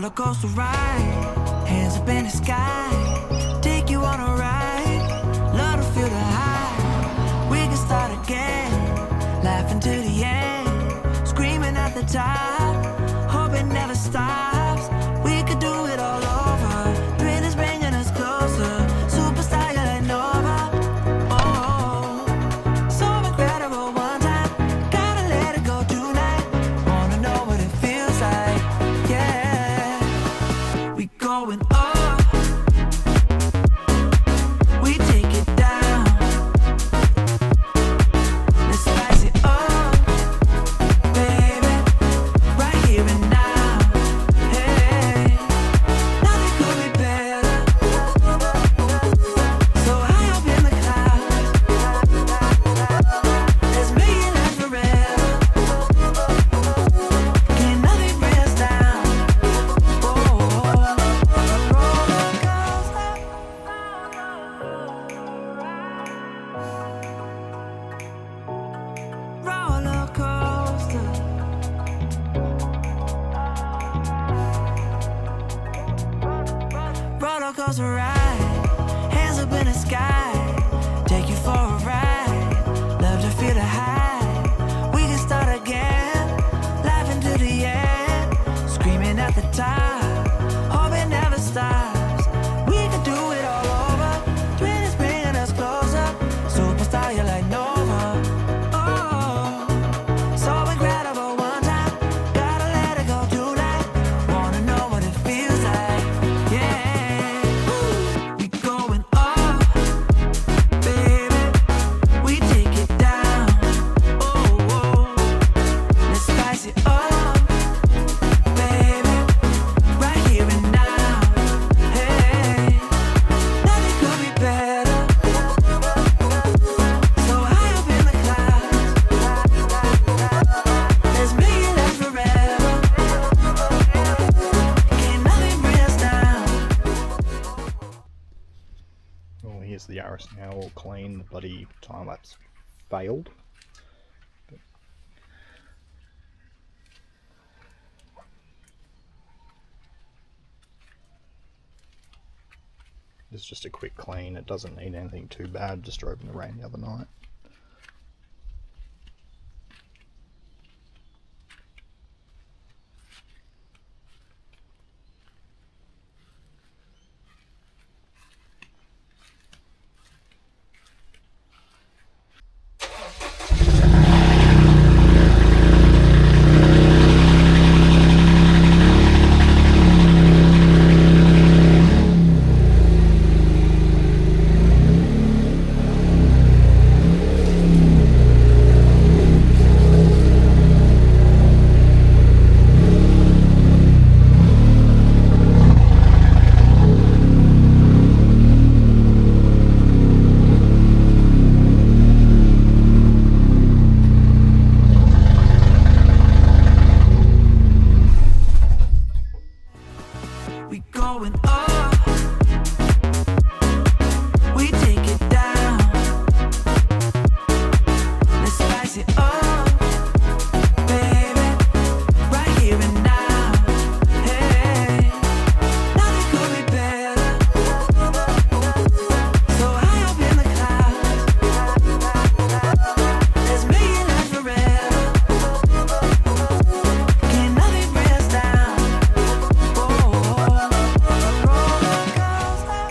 roller coaster ride, hands up in the sky, take you on a ride, love to feel the high. We can start again, laughing to the end, screaming at the top, hope it never stops. We could do it all over, dream is bringing us closer, superstar you're like Nova. Oh, so incredible one time, gotta let it go tonight, wanna know what it feels like. Yeah, we going up, we take it down, let's spice it up, baby, right here and now. Hey, nothing could be better, so high up in the clouds, let's make it last forever, can't nothing bring us down. Oh, roller coaster, roller coaster, roller coaster ride, hands up in the sky, take you for a ride, love to feel the high. We can start again, laughing to the end, screaming at the top, hope it never stops. We can do it all over, twin is bringing us closer, superstar you're like Nova. Oh, so incredible one time, gotta let it go tonight, wanna know what it feels like. Yeah, we going up, baby, we take it down. Oh, let's spice it up, baby, right here and now. Hey, nothing could be better, so high up in the clouds, let's make it last forever, can't nothing bring us down. Well, here's the Yaris now, all clean. The bloody time lapse failed. But it's just a quick clean. It doesn't need anything too bad. Just drove in the rain the other night. We going up, we take it down, let's spice it up, baby, right here and now. Hey, nothing could be better, so high up in the clouds, let's make it last forever, can't nothing bring us down. Oh, roller coaster,